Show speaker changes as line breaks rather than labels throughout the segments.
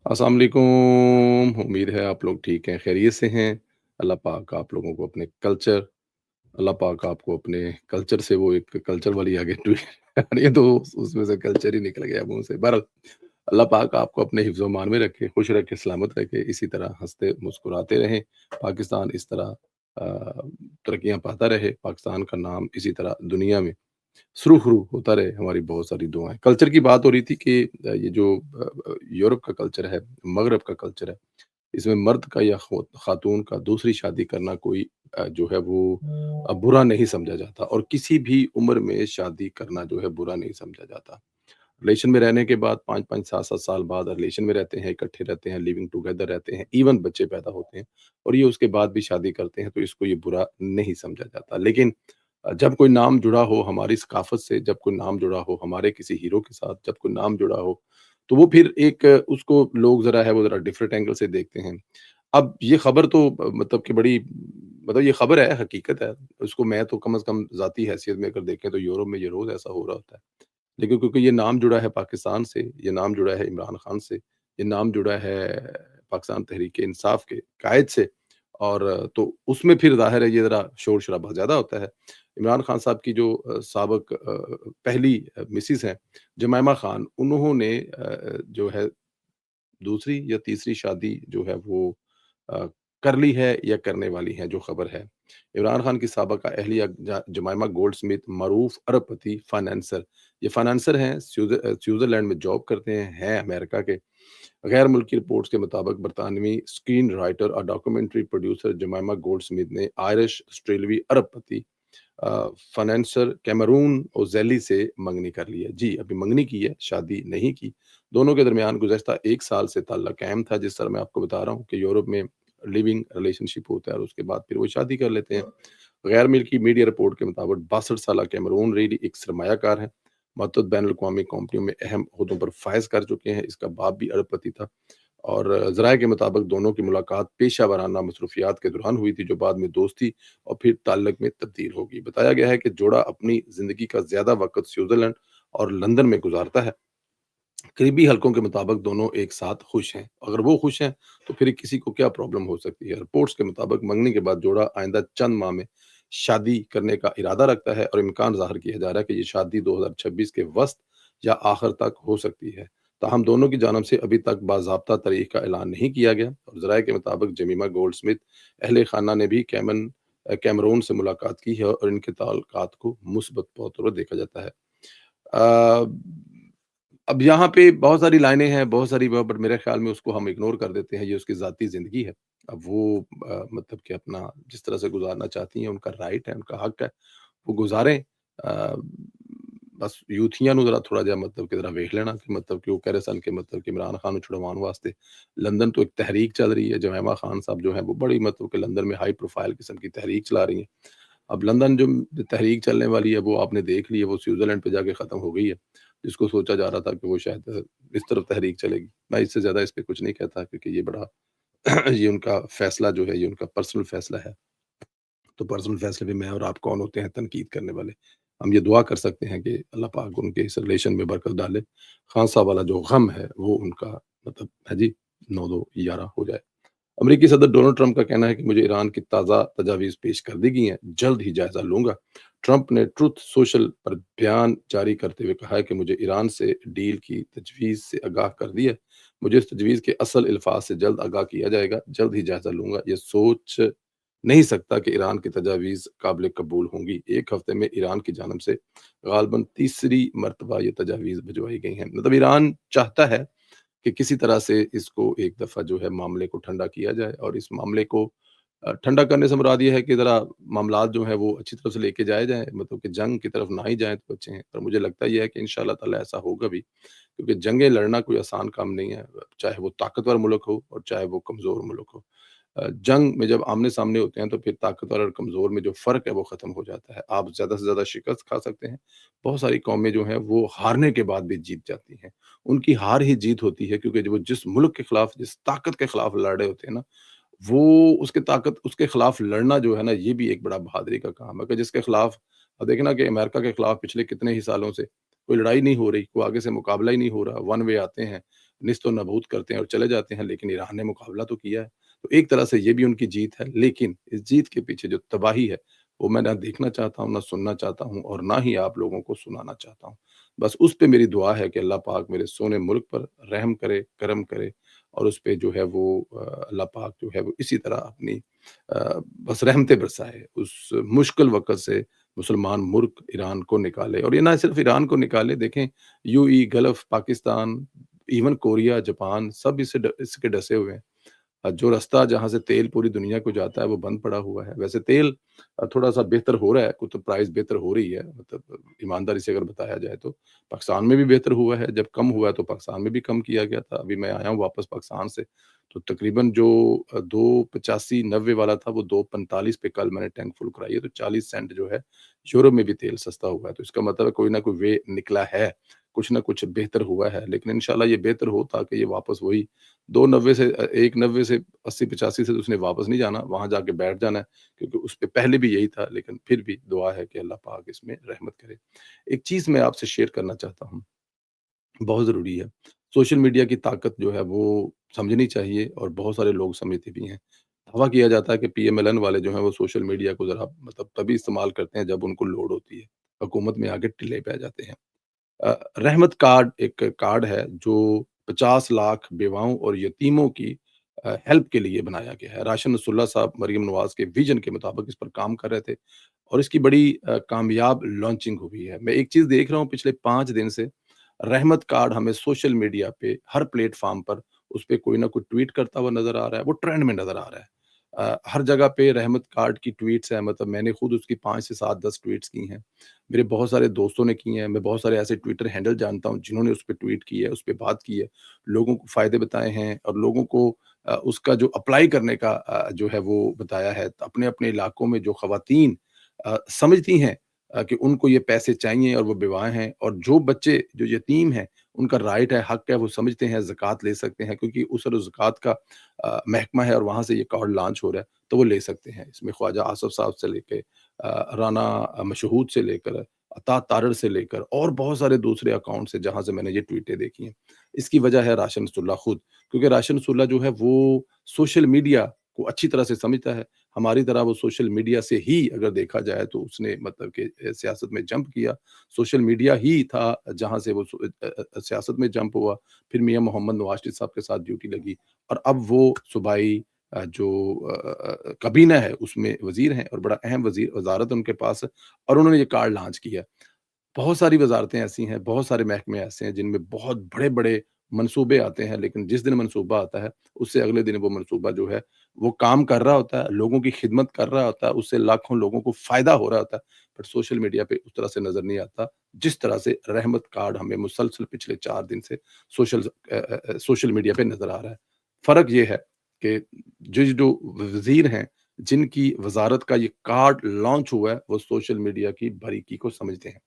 अस्सलाम वालेकुम। उम्मीद है आप लोग ठीक हैं, खैरियत से हैं। अल्लाह पाक आप लोगों को अपने कल्चर अल्लाह पाक आपको अपने कल्चर से वो एक कल्चर वाली आगे ट्वीट आ रही है तो उसमें से कल्चर ही निकल गया मुँह से। बहरहाल अल्लाह पाक आपको अपने हिफ्ज़-ओ-मान में रखे, खुश रखे, सलामत रखे, इसी तरह हँसते मुस्कुराते रहें। पाकिस्तान इस तरह अ, तरक्कियाँ पाता रहे, पाकिस्तान का नाम इसी तरह दुनिया में सुरखरू होता रहे, हमारी बहुत सारी दुआएँ। कल्चर की बात हो रही थी कि ये जो यूरोप का कल्चर है, मगरब का कल्चर है, इसमें मर्द का या खातून का दूसरी शादी करना कोई जो है वो बुरा नहीं समझा जाता और किसी भी उम्र में शादी करना जो है बुरा नहीं समझा जाता। रिलेशन में रहने के बाद 5-5 7-7 साल बाद रिलेशन में रहते हैं, इकट्ठे रहते हैं, लिविंग टुगेदर रहते हैं, इवन बच्चे पैदा होते हैं और ये उसके बाद भी शादी करते हैं, तो इसको ये बुरा नहीं समझा जाता। लेकिन जब कोई नाम जुड़ा हो हमारी सकाफ़त से, जब कोई नाम जुड़ा हो हमारे किसी हीरो के साथ, जब कोई नाम जुड़ा हो, तो वो फिर एक उसको लोग ज़रा है वो ज़रा डिफरेंट एंगल से देखते हैं। अब ये खबर तो मतलब कि बड़ी मतलब ये खबर है, हकीकत है। उसको मैं तो कम से कम ज़ाती हैसियत में अगर देखें तो यूरोप में ये रोज़ ऐसा हो रहा होता है। लेकिन क्योंकि ये नाम जुड़ा है पाकिस्तान से, ये नाम जुड़ा है इमरान खान से, ये नाम जुड़ा है पाकिस्तान तहरीक-ए-इंसाफ के कायद से और तो उसमें फिर ज़ाहिर है ये ज़रा शोर-शराबा ज़्यादा होता है। इमरान खान साहब की जो साबिक पहली मिसेज़ हैं, जमाइमा खान, उन्होंने जो है दूसरी या तीसरी शादी जो है वो अ, कर ली है या करने वाली हैं, जो खबर है। इमरान खान की साबिका अहलिया जमाइमा गोल्डस्मिथ मरूफ अरबपति फाइनेंसर, ये फाइनेंसर हैं, स्विट्ज़रलैंड में जॉब करते हैं अमेरिका के। गैर मुल्की रिपोर्ट्स के मुताबिक बरतानवी स्क्रीन राइटर और डॉक्यूमेंट्री प्रोड्यूसर जमाइमा गोल्डस्मिथ ने आयरिश ऑस्ट्रेलवी अरबपति फाइनेंसर कैमरून ओज़ेली से मंगनी कर ली है। जी, अभी मंगनी की है, शादी नहीं की। दोनों के दरमियान गुज़श्ता 1 साल से ताल्लुक कायम था, जिस तरह मैं आपको बता रहा हूँ कि यूरोप में लिविंग रिलेशनशिप होता है और उसके बाद फिर वो शादी कर लेते हैं। गैर मिल्की मीडिया रिपोर्ट के मुताबिक 62 साला कैमरून रेडी एक सरमायाकार है। मतअद्दद बैनुल अक़वामी कंपनियों में अहम ओहदों पर फ़ाइज़ कर चुके हैं। इसका बाप भी अरबपति था। और ज़राए के मुताबिक दोनों की मुलाकात पेशा वराना मसरूफ़ियात के दौरान हुई थी, जो बाद में दोस्ती और फिर ताल्लुक में तब्दील हो गई। बताया गया है कि जोड़ा अपनी ज़िंदगी का ज़्यादा वक़्त स्विट्ज़रलैंड और लंदन में गुज़ारता है। करीबी हलकों के मुताबिक दोनों एक साथ खुश हैं। अगर वो खुश हैं, तो फिर किसी को क्या प्रॉब्लम हो सकती है? रिपोर्ट्स के मुताबिक मंगनी के बाद जोड़ा आइंदा चंद माह में शादी करने का इरादा रखता है और इम्कान ज़ाहिर किया जा रहा है कि ये शादी 2026 के वसत या आखिर तक हो सकती है। ताहम दोनों की जानिब से अभी तक बाज़ाब्ता तारीख का ऐलान नहीं किया गया और ज़राए के मुताबिक जमीमा गोल्डस्मिथ अहले खाना ने भी कैमरून से मुलाकात की है और इनके ताल्लुकात को मुस्बत तौर पर देखा जाता है। अ, अब यहाँ पे बहुत सारी लाइनें हैं, बहुत सारी ब बट मेरे ख़्याल में उसको हम इग्नोर कर देते हैं, ये उसकी ज़ाती ज़िंदगी है। अब वो मतलब कि अपना जिस तरह से गुज़ारना चाहती हैं, उनका राइट है, उनका हक है, वो गुज़ारें। बस यूथियां ਨੂੰ ज़रा थोड़ा ਜਿਹਾ मतलब कि ज़रा वेख लेना कि मतलब कि वो कह रहे सन कि मतलब कि इमरान खान ਨੂੰ छुड़वाने वास्ते लंदन तो एक तहरीक चल रही है, जमैमा खान साहब जो हैं वो बड़ी मतलब कि लंदन में हाई प्रोफ़ाइल किस्म की तहरीक चला रही हैं। अब लंदन जो तहरीक चलने वाली है वो आपने देख ली है, वो स्विट्ज़रलैंड पे जाके ख़त्म हो गई है। जिसको सोचा जा रहा था कि वो शायद इस तरफ तहरीक चलेगी। मैं इससे ज़्यादा इस पे कुछ नहीं कहता क्योंकि ये बड़ा ये उनका फ़ैसला जो है, ये उनका पर्सनल फ़ैसला है। तो पर्सनल फ़ैसले पे मैं और आप कौन होते हैं तनकीद करने वाले। हम ये दुआ कर सकते हैं कि अल्लाह पाक उनके इस रिलेशन में बरकत डाले। खान साहब वाला जो गम है वो उनका मतलब है जी 9-2 11 हो जाए। अमेरिकी सदर डोनाल्ड ट्रंप का कहना है कि मुझे ईरान की ताज़ा तजावीज़ पेश कर दी गई हैं, जल्द ही जायज़ा लूँगा। ट्रंप ने ट्रुथ सोशल पर बयान जारी करते हुए कहा है कि मुझे ईरान से डील की तजवीज़ से आगाह कर दिया है। मुझे इस तजवीज़ के असल अल्फाज़ से जल्द आगाह किया जाएगा, जल्द ही जायज़ा लूँगा। ये सोच नहीं सकता कि ईरान की तजावीज़ काबिल कबूल होंगी। 1 हफ्ते में ईरान की जानिब से ग़ालिबन तीसरी मर्तबा ये तजावीज़ भिजवाई गई हैं। मतलब ईरान चाहता है कि किसी तरह से इसको एक दफ़ा जो है मामले को ठंडा किया जाए और इस मामले को ठंडा करने से मुराद ये है कि ज़रा मामलात जो हैं वो अच्छी तरह से लेके जाए जाएँ, मतलब कि जंग की तरफ ना ही जाएँ तो अच्छे हैं। पर मुझे लगता ये है कि इंशाअल्लाह ताला ऐसा होगा भी, क्योंकि जंगें लड़ना कोई आसान काम नहीं है, चाहे वो ताकतवर मुल्क हो और चाहे वो कमज़ोर मुल्क हो। जंग में जब आमने-सामने होते हैं तो फिर ताकतवर और कमज़ोर में जो फ़र्क है वो ख़त्म हो जाता है। आप ज़्यादा से ज़्यादा शिकस्त खा सकते हैं। बहुत सारी कौमें जो हैं वो हारने के बाद भी जीत जाती हैं। उनकी हार ही जीत होती है क्योंकि जब वो जिस मुल्क के खिलाफ, जिस ताकत के खिलाफ लड़ रहे होते हैं ना, वो उसके खिलाफ लड़ना जो है ना, ये भी एक बड़ा बहादुरी का काम है कि जिसके खिलाफ अब देखें ना कि अमेरिका के खिलाफ पिछले कितने ही सालों से कोई लड़ाई नहीं हो रही, कोई आगे से मुकाबला ही नहीं हो रहा, वन वे आते हैं। निस्त व नाबूद करते हैं और चले जाते हैं, लेकिन ईरान ने मुकाबला तो किया है। तो एक तरह से ये भी उनकी जीत है, लेकिन इस जीत के पीछे जो तबाही है, वो मैं ना देखना चाहता हूँ, ना सुनना चाहता हूँ और ना ही आप लोगों को सुनाना चाहता हूँ। बस उस पे मेरी दुआ है कि अल्लाह पाक मेरे सोने मुल्क पर रहम करे, करम करे और उस पे जो है वो अल्लाह पाक जो है वो इसी तरह अपनी बस रहमतें बरसाए। उस मुश्किल वक़्त से मुसलमान मुल्क ईरान को निकाले और ये ना सिर्फ़ ईरान को निकाले, देखें UAE, gulf, Pakistan, even Korea, Japan सब इसके डसे हुए हैं। जो रास्ता जहाँ से तेल पूरी दुनिया को जाता है वो बंद पड़ा हुआ है। वैसे तेल थोड़ा-सा बेहतर हो रहा है, कुछ तो प्राइस बेहतर हो रही है, मतलब ईमानदारी से अगर बताया जाए तो। पाकिस्तान में भी बेहतर हुआ है, जब कम हुआ है तो पाकिस्तान में भी कम किया गया था। अभी मैं आया हूँ वापस पाकिस्तान से, तो तकरीबन जो 2.85-90 वाला था वो 2.45 पे कल मैंने टैंक फुल कराई है, तो 40 सेंट जो है यूरोप में भी तेल सस्ता हुआ है। तो इसका मतलब है कोई ना कोई वे निकला है, कुछ ना कुछ बेहतर हुआ है। लेकिन इंशाल्लाह ये बेहतर हो ताकि ये वापस वही 2.90 से 1.90 से 80-85 से तो उसने वापस नहीं जाना, वहाँ जाके बैठ जाना है, क्योंकि उसपे पहले भी यही था, लेकिन फिर भी दुआ है कि अल्लाह पाक इसमें रहमत करे। एक चीज़ मैं आपसे शेयर करना चाहता हूँ, बहुत ज़रूरी है। सोशल मीडिया की ताकत जो है वो समझनी चाहिए और बहुत सारे लोग समझते भी हैं। दावा किया जाता है कि पीएमएलएन वाले जो हैं वो सोशल मीडिया को ज़रा मतलब तभी इस्तेमाल करते हैं जब उनको लोड होती है। हुकूमत में आके टिल्ले पै जाते हैं। रहमत कार्ड एक कार्ड है जो 50 लाख बेवाओं और यतीमों की हेल्प के लिए बनाया गया है। राशिद नसरुल्लाह साहब मरियम नवाज़ के विज़न के मुताबिक इस पर काम कर रहे थे और इसकी बड़ी कामयाब लॉन्चिंग हुई है। मैं एक चीज़ देख रहा हूँ पिछले 5 दिन से, रहमत कार्ड हमें सोशल मीडिया पे हर प्लेटफ़ॉर्म पर उस पे कोई ना कोई ट्वीट करता हुआ नज़र आ रहा है, वो ट्रेंड में नज़र आ रहा है। हर जगह पे रहमत कार्ड की ट्वीट्स हैं, मतलब मैंने खुद उसकी 5 से 7-10 ट्वीट्स की हैं। मेरे बहुत सारे दोस्तों ने की हैं, मैं बहुत सारे ऐसे ट्विटर हैंडल जानता हूँ जिन्होंने उस पे ट्वीट की है, उस पे बात की है, लोगों को फ़ायदे बताए हैं और लोगों को उसका जो अप्लाई करने का जो है वो बताया है। अपने-अपने इलाकों में जो ख़वातीन समझती हैं कि उनको ये पैसे चाहिए और वो बेवाएँ हैं और जो बच्चे जो यतीम हैं, उनका राइट है, हक है, वो समझते हैं ज़कात ले सकते हैं, क्योंकि उसर ज़कात का महकमा है और वहाँ से ये कार्ड लॉन्च हो रहा है, तो वो ले सकते हैं। इसमें ख्वाजा आसिफ साहब से लेके राना मशहूद से लेकर अता तारड़ से लेकर और बहुत सारे दूसरे अकाउंट से जहाँ से मैंने ये ट्वीटें देखी हैं। इसकी वजह है राशिद नसरुल्लाह खुद, क्योंकि राशिद नसरुल्लाह जो है वो सोशल मीडिया को अच्छी तरह से समझता है। हमारी तरह वो सोशल मीडिया से ही अगर देखा जाए तो उसने मतलब कि सियासत में जंप किया। सोशल मीडिया ही था जहाँ से वो सियासत में जंप हुआ। फिर मियाँ मोहम्मद नवाज़ शरीफ साहब के साथ ड्यूटी लगी और अब वो सूबाई जो काबीना है उसमें वज़ीर हैं और बड़ा अहम वज़ारत उनके पास है और उन्होंने ये कार्ड लॉन्च किया। बहुत सारी वज़ारतें ऐसी हैं, बहुत सारे महकमे ऐसे हैं जिनमें बहुत बड़े-बड़े मंसूबे आते हैं, लेकिन जिस दिन मंसूबा आता है, उससे अगले दिन वो मंसूबा जो है, वो काम कर रहा होता है, लोगों की खिदमत कर रहा होता है, उससे लाखों लोगों को फ़ायदा हो रहा होता है, बट सोशल मीडिया पे उस तरह से नज़र नहीं आता, जिस तरह से रहमत कार्ड हमें मुसलसल पिछले 4 दिन से सोशल मीडिया पे नज़र आ रहा है। फ़र्क ये है कि जो वज़ीर हैं, जिनकी वज़ारत का ये कार्ड लॉन्च हुआ है, वो सोशल मीडिया की बारीकी को समझते हैं।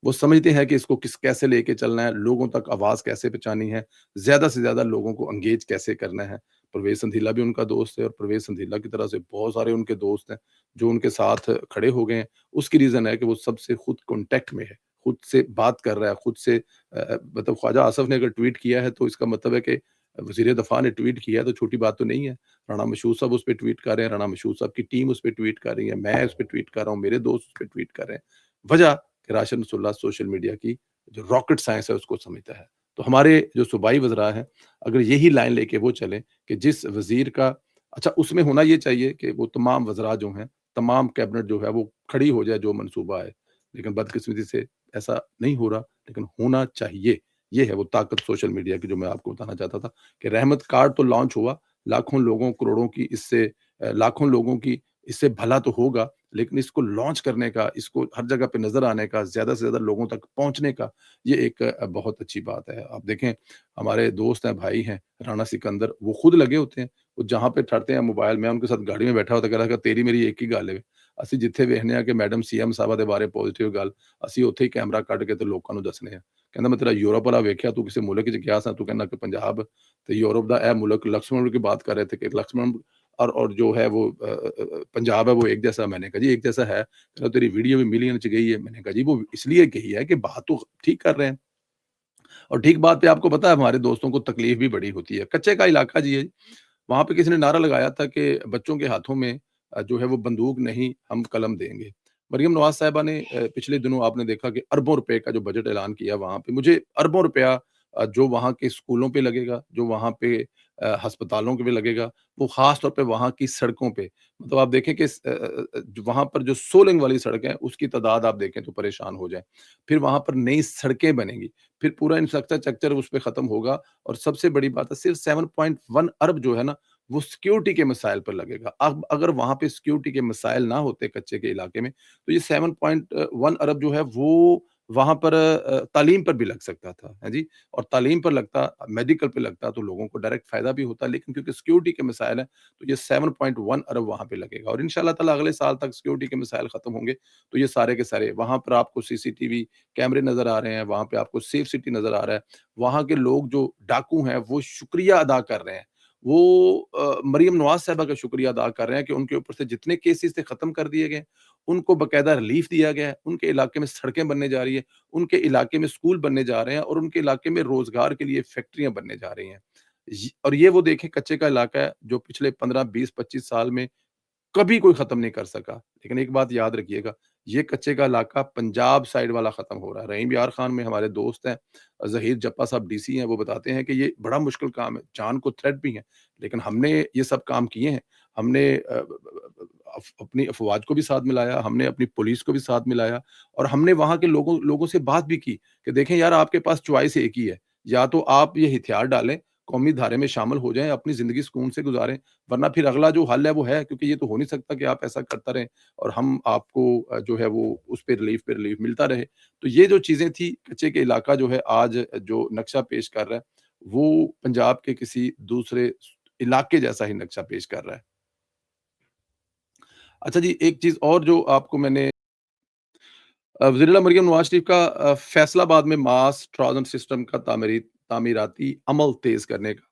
वो समझते हैं कि इसको कैसे लेके चलना है, लोगों तक आवाज़ कैसे पहुँचानी है, ज़्यादा से ज़्यादा लोगों को एंगेज कैसे करना है। परवेज़ संधीला भी उनका दोस्त है और परवेज़ संधीला की तरह से बहुत सारे उनके दोस्त हैं, जो उनके साथ खड़े हो गए हैं। उसकी रीज़न है कि वो सबसे खुद कॉन्टैक्ट में है, खुद से बात कर रहा है, खुद से मतलब ख्वाजा आसिफ ने अगर ट्वीट किया है तो इसका मतलब है कि वज़ीर दफ़ा ने ट्वीट किया है तो छोटी बात तो नहीं है। राणा मशहूद साहब उस पे ट्वीट कर रहे हैं, राणा मशहूद साहब की टीम उस पे ट्वीट कर रही है, मैं उस पे ट्वीट कर रहा हूँ, मेरे दोस्त उस पे ट्वीट कर रहे हैं। वजह कि राशिद नसरुल्लाह सोशल मीडिया की जो रॉकेट साइंस है उसको समझता है। तो हमारे जो सूबाई वज़रा हैं, अगर यही लाइन लेके वो चलें कि जिस वज़ीर का अच्छा उसमें होना ये चाहिए कि वो तमाम वज़रा जो हैं, तमाम कैबिनेट जो है वो खड़ी हो जाए जो मंसूबा है। लेकिन बदकिस्मती से ऐसा नहीं हो रहा, लेकिन होना चाहिए। ये है वो ताकत सोशल मीडिया की जो मैं आपको बताना चाहता था कि रहमत कार्ड तो लॉन्च हुआ, लाखों लोगों, करोड़ों की इससे लाखों लोगों की इससे भला तो होगा, लेकिन इसको लॉन्च करने का, इसको हर जगह पे नज़र आने का, ज़्यादा से ज़्यादा लोगों तक पहुँचने का, ये एक बहुत अच्छी बात है। आप देखें, हमारे दोस्त हैं, भाई हैं, राणा सिकंदर, वो खुद लगे होते हैं, वो जहाँ पे ठहरते हैं मोबाइल मैं उनके साथ गाड़ी में बैठा होता कह तेरी मेरी एक ही गल है। ਅਸੀਂ ਜਿੱਥੇ ਵੇਖਨੇ ਆ ਕਿ ਮੈਡਮ ਸੀਐਮ ਸਾਹਿਬਾਂ ਦੇ ਬਾਰੇ ਪੋਜ਼ਿਟਿਵ ਗੱਲ, ਅਸੀਂ ਉੱਥੇ ਹੀ ਕੈਮਰਾ ਕੱਢ ਕੇ ਤੇ ਲੋਕਾਂ ਨੂੰ ਦੱਸਣੇ ਆ। ਕਹਿੰਦਾ ਮੈਂ ਤੇਰਾ ਯੂਰਪ ਵਾਲਾ ਵੇਖਿਆ, ਤੂੰ ਕਿਸੇ ਮੁਲਕ 'ਚ ਗਿਆ ਸਾਂ, ਤੂੰ ਕਹਿੰਦਾ ਕਿ ਪੰਜਾਬ ਤੇ ਯੂਰਪ ਦਾ ਇਹ ਮੁਲਕ लक्ष्मण की बात कर रहे थे कि लक्ष्मण और जो है वो पंजाब है वो एक जैसा। मैंने कहा जी एक जैसा है, तेरी वीडियो भी मिलियन च गई है। मैंने कहा जी वो इसलिए गई है कि बात तो ठीक कर रहे हैं। اور ٹھیک بات پہ آپ کو پتہ ہے ہمارے دوستوں کو تکلیف بھی بڑی ہوتی ہے، کچے کا علاقہ جی ہے جی، وہاں پہ کسی نے نعرہ لگایا تھا کہ بچوں کے ہاتھوں میں جو ہے وہ بندوق نہیں ہم قلم دیں گے۔ مریم نواز صاحبہ نے پچھلے دنوں آپ نے دیکھا کہ اربوں روپے کا جو بجٹ اعلان کیا وہاں پہ، مجھے اربوں روپیہ جو وہاں کے اسکولوں پہ لگے گا، جو وہاں پہ ہسپتالوں کے پہ لگے گا، وہ خاص طور پہ وہاں کی سڑکوں پہ، مطلب آپ دیکھیں کہ وہاں پر جو سولنگ والی سڑک ہے اس کی تعداد آپ دیکھیں تو پریشان ہو جائیں۔ پھر وہاں پر نئی سڑکیں بنیں گی، پھر پورا انفراسٹرکچر اس پہ ختم ہوگا، اور سب سے بڑی بات ہے صرف 7.1 ارب جو ہے نا وہ سیکیورٹی کے مسائل پر لگے گا۔ اب اگر وہاں پہ سیکیورٹی کے مسائل نہ ہوتے کچے کے علاقے میں تو یہ 7.1 ارب جو ہے وہ وہاں پر تعلیم پر بھی لگ سکتا تھا، ہاں جی، اور تعلیم پر لگتا، میڈیکل پہ لگتا تو لوگوں کو ڈائریکٹ فائدہ بھی ہوتا، لیکن کیونکہ سیکیورٹی کے مسائل ہیں تو یہ 7.1 ارب وہاں پہ لگے گا، اور انشاءاللہ تعالی اگلے سال تک سیکیورٹی کے مسائل ختم ہوں گے تو یہ سارے کے سارے وہاں پر آپ کو سی سی ٹی وی کیمرے نظر آ رہے ہیں، وہاں پہ آپ کو سیف سٹی نظر آ رہا ہے، وہاں کے لوگ جو ڈاکو ہیں وہ شکریہ ادا کر رہے ہیں، وہ مریم نواز صاحبہ کا شکریہ ادا کر رہے ہیں کہ ان کے اوپر سے جتنے کیسز تھے ختم کر دیے گئے، ان کو باقاعدہ ریلیف دیا گیا ہے، ان کے علاقے میں سڑکیں بننے جا رہی ہے، ان کے علاقے میں اسکول بننے جا رہے ہیں، اور ان کے علاقے میں روزگار کے لیے فیکٹریاں بننے جا رہی ہیں۔ اور یہ وہ دیکھیں کچے کا علاقہ ہے جو پچھلے 15 20 25 سال میں کبھی کوئی ختم نہیں کر سکا، لیکن ایک بات یاد رکھیے گا، یہ کچے کا علاقہ پنجاب سائڈ والا ختم ہو رہا ہے۔ رحیم یار خان میں ہمارے دوست ہیں، ظہیر جپا صاحب ڈی سی ہیں، وہ بتاتے ہیں کہ یہ بڑا مشکل کام ہے، جان کو تھریٹ بھی ہے، لیکن ہم نے یہ سب کام کیے ہیں، ہم نے اپنی افواج کو بھی ساتھ ملایا، ہم نے اپنی پولیس کو بھی ساتھ ملایا، اور ہم نے وہاں کے لوگوں سے بات بھی کی کہ دیکھیں یار آپ کے پاس چوائس ایک ہی ہے، یا تو آپ یہ ہتھیار ڈالیں، قومی دھارے میں شامل ہو جائیں، اپنی زندگی سکون سے گزاریں، ورنہ پھر اگلا جو حل ہے وہ ہے، کیونکہ یہ تو ہو نہیں سکتا کہ آپ ایسا کرتا رہیں اور ہم آپ کو جو ہے وہ اس پہ ریلیف ملتا رہے۔ تو یہ جو چیزیں تھی کچے کے علاقہ جو ہے آج جو نقشہ پیش کر رہا ہے وہ پنجاب کے کسی دوسرے علاقے جیسا ہی نقشہ پیش کر رہا ہے۔ اچھا جی، ایک چیز اور جو آپ کو میں نے وزیر اعلیٰ مریم نواز شریف کا فیصل آباد میں ماس ٹرانزٹ سسٹم کا تعمیراتی عمل تیز کرنے کا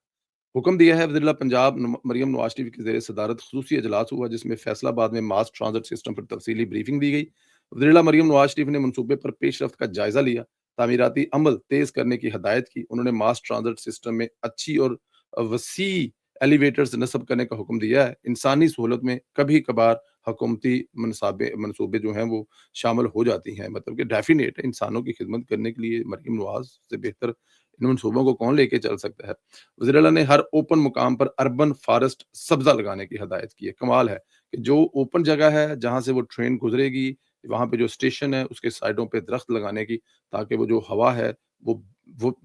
حکم دیا ہے۔ وزیر اعلیٰ پنجاب مریم نواز شریف کی زیر صدارت خصوصی اجلاس ہوا جس میں فیصل آباد میں ماس ٹرانزٹ سسٹم پر تفصیلی بریفنگ دی گئی۔ وزیر اعلیٰ مریم نواز شریف نے منصوبے پر پیش رفت کا جائزہ لیا، تعمیراتی عمل تیز کرنے کی ہدایت کی۔ انہوں نے ماس ٹرانزٹ سسٹم میں اچھی اور وسیع ایلیویٹرز نصب کرنے کا حکم دیا ہے۔ انسانی سہولت میں کبھی کبھار حکومتی منصوبے جو ہیں وہ شامل ہو جاتی ہیں، مطلب کہ ڈیفینیٹ ہے انسانوں کی خدمت کرنے کے لیے مریم نواز سے بہتر ان منصوبوں کو کون لے کے چل سکتا ہے۔ وزیر اعلیٰ نے ہر اوپن مقام پر اربن فارسٹ سبزہ لگانے کی ہدایت کی ہے۔ کمال ہے کہ جو اوپن جگہ ہے جہاں سے وہ ٹرین گزرے گی، وہاں پہ جو اسٹیشن ہے اس کے سائڈوں پہ درخت لگانے کی، تاکہ وہ جو ہوا ہے وہ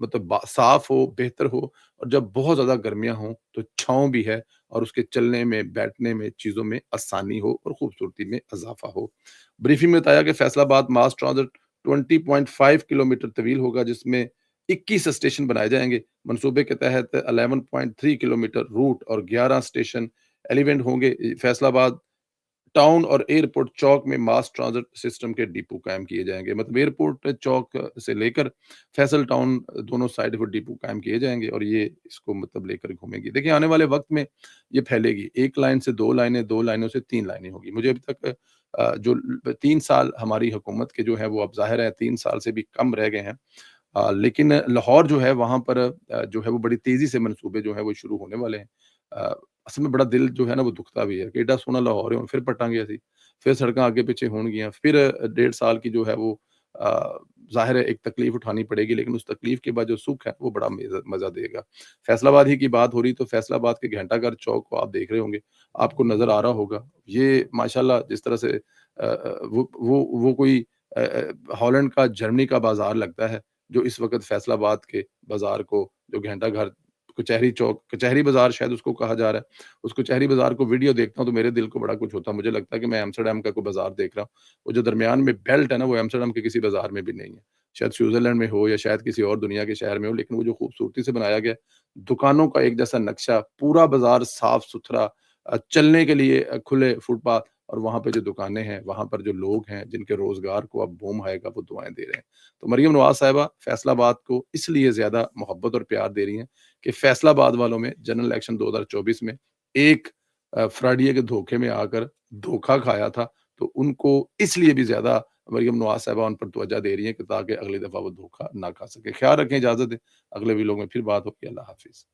مطلب صاف ہو، بہتر ہو، اور جب بہت زیادہ گرمیاں ہوں تو چھاؤں بھی ہے اور اس کے چلنے میں، بیٹھنے میں، چیزوں میں آسانی ہو اور خوبصورتی میں اضافہ ہو۔ بریفنگ میں بتایا کہ فیصل آباد ماس ٹرانزٹ 20.5 کلومیٹر طویل ہوگا جس میں 21 اسٹیشن بنائے جائیں گے۔ منصوبے کے تحت 11.3 کلومیٹر روٹ اور 11 اسٹیشن ایلیونٹ ہوں گے۔ فیصل آباد ٹاؤن اور ایئرپورٹ چوک میں ماس ٹرانزٹ سسٹم کے ڈپو قائم کیے جائیں گے، مطلب ایئرپورٹ چوک سے لے کر فیصل ٹاؤن دونوں سائڈ پر ڈپو قائم کیے جائیں گے، اور یہ اس کو مطلب لے کر گھومے گی۔ دیکھیں آنے والے وقت میں یہ پھیلے گی، ایک لائن سے دو لائنیں، دو لائنوں سے تین لائنیں ہوگی۔ مجھے ابھی تک جو 3 سال ہماری حکومت کے جو ہے وہ اب ظاہر ہے 3 سال سے بھی کم رہ گئے ہیں، لیکن لاہور جو ہے وہاں پر جو ہے وہ بڑی تیزی سے منصوبے جو ہیں وہ شروع ہونے والے ہیں۔ اصل میں بڑا دل جو ہے نا وہ دکھتا بھی ہے کہ ایڈا سونا لاہور ہے، پھر پٹاں گے سی، پھر سڑکاں آگے پیچھے ہون گیاں، پھر 1.5 سال کی جو ہے وہ ظاہر ہے ایک تکلیف اٹھانی پڑے گی، لیکن اس تکلیف کے بعد جو سکھ ہے وہ بڑا مزہ دے گا۔ فیصل آباد ہی کی بات ہو رہی تو فیصل آباد کے گھنٹہ گھر چوک کو آپ دیکھ رہے ہوں گے، آپ کو نظر آ رہا ہوگا، یہ ماشاءاللہ جس طرح سے وہ کوئی ہالینڈ کا، جرمنی کا بازار لگتا ہے، جو اس وقت فیصل آباد کے بازار کو، جو گھنٹہ گھر کچہری چوک، کچہری بازار شاید اس کو کہا جا رہا ہے، اس کچہری بازار کو ویڈیو دیکھتا ہوں تو میرے دل کو بڑا کچھ ہوتا ہے، مجھے لگتا ہے کہ میں ایمسٹرڈیم کا کوئی بازار دیکھ رہا ہوں۔ وہ جو درمیان میں بیلٹ ہے نا وہ ایمسٹرڈیم کے کسی بازار میں بھی نہیں ہے، شاید سوئٹزرلینڈ میں ہو یا شاید کسی اور دنیا کے شہر میں ہو، لیکن وہ جو خوبصورتی سے بنایا گیا ہے، دکانوں کا ایک جیسا نقشہ، پورا بازار صاف ستھرا، چلنے کے لیے کھلے فٹ پاتھ، اور وہاں پہ جو دکانیں ہیں، وہاں پر جو لوگ ہیں جن کے روزگار کو اب بوم آئے گا وہ دعائیں دے رہے ہیں۔ تو مریم نواز صاحبہ فیصل آباد کو اس لیے زیادہ محبت اور پیار دے رہی ہیں کہ فیصل آباد والوں میں جنرل الیکشن 2024 میں ایک فراڈیے کے دھوکے میں آ کر دھوکا کھایا تھا، تو ان کو اس لیے بھی زیادہ مریم نواز صاحبہ ان پر توجہ دے رہی ہیں کہ تاکہ اگلی دفعہ وہ دھوکا نہ کھا سکے۔ خیال رکھیں، اجازت دیں، اگلے ویلوگ میں پھر بات ہوگی۔ اللہ حافظ۔